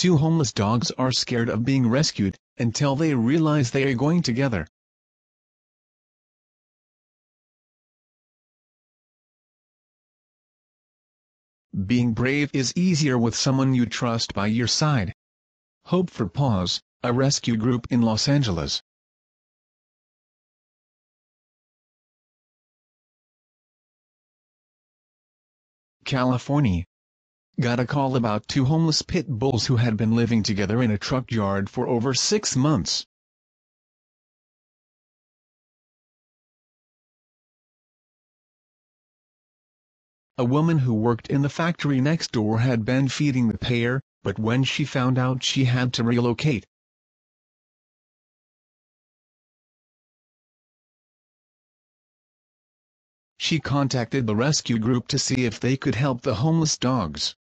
Two homeless dogs are scared of being rescued, until they realize they are going together. Being brave is easier with someone you trust by your side. Hope for Paws, a rescue group in Los Angeles. California. Got a call about two homeless pit bulls who had been living together in a truck yard for over 6 months. A woman who worked in the factory next door had been feeding the pair, but when she found out she had to relocate, she contacted the rescue group to see if they could help the homeless dogs.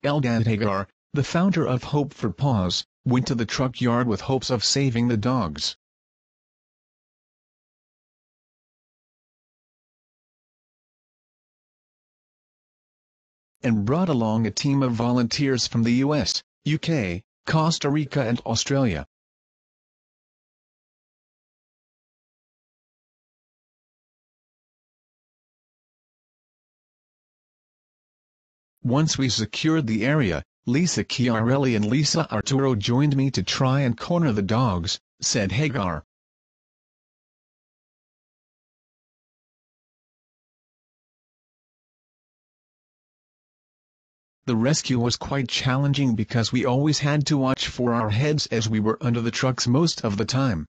Eldad Hagar, the founder of Hope for Paws, went to the truck yard with hopes of saving the dogs. And brought along a team of volunteers from the US, UK, Costa Rica and Australia. Once we secured the area, Lisa Chiarelli and Lisa Arturo joined me to try and corner the dogs, said Hagar. The rescue was quite challenging because we always had to watch for our heads as we were under the trucks most of the time.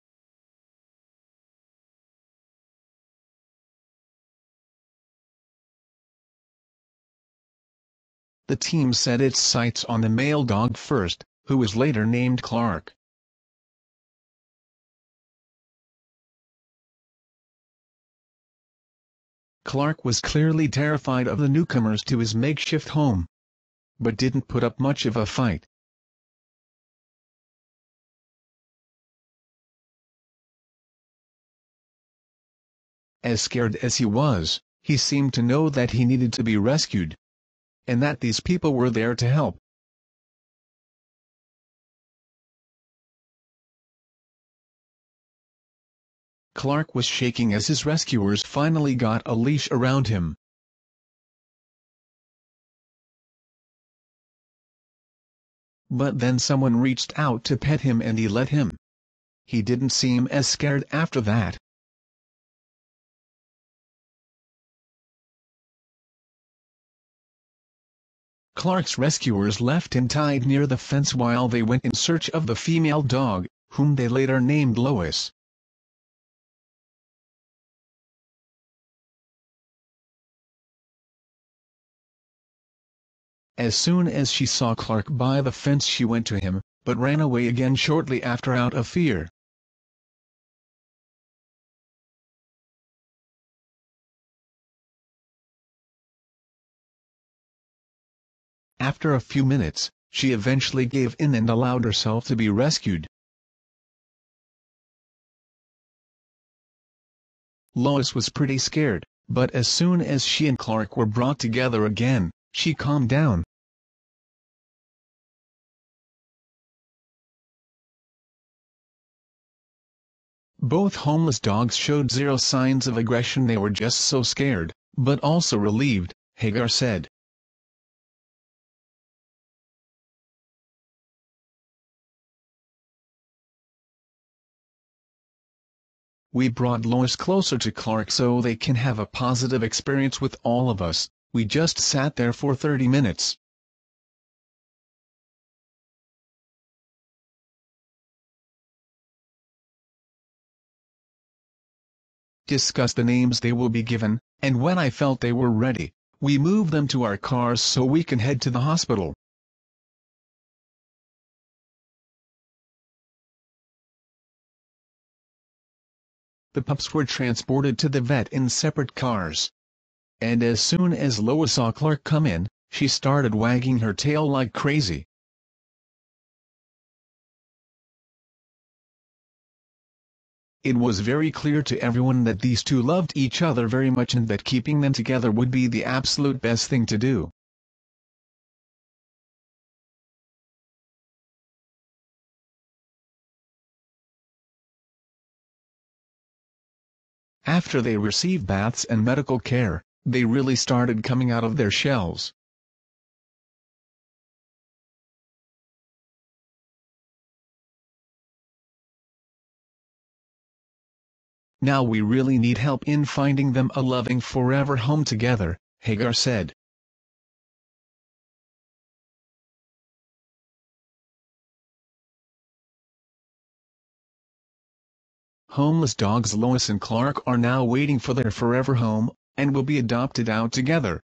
The team set its sights on the male dog first, who was later named Clark. Clark was clearly terrified of the newcomers to his makeshift home, but didn't put up much of a fight. As scared as he was, he seemed to know that he needed to be rescued, and that these people were there to help. Clark was shaking as his rescuers finally got a leash around him. But then someone reached out to pet him and he let him. He didn't seem as scared after that. Clark's rescuers left him tied near the fence while they went in search of the female dog, whom they later named Lois. As soon as she saw Clark by the fence she went to him, but ran away again shortly after out of fear. After a few minutes, she eventually gave in and allowed herself to be rescued. Lois was pretty scared, but as soon as she and Clark were brought together again, she calmed down. Both homeless dogs showed zero signs of aggression. They were just so scared, but also relieved, Hagar said. We brought Lois closer to Clark so they can have a positive experience with all of us. We just sat there for 30 minutes. Discussed the names they will be given, and when I felt they were ready, we moved them to our cars so we can head to the hospital. The pups were transported to the vet in separate cars. And as soon as Lois saw Clark come in, she started wagging her tail like crazy. It was very clear to everyone that these two loved each other very much and that keeping them together would be the absolute best thing to do. After they received baths and medical care, they really started coming out of their shells. Now we really need help in finding them a loving forever home together, Hagar said. Homeless dogs Lois and Clark are now waiting for their forever home, and will be adopted out together.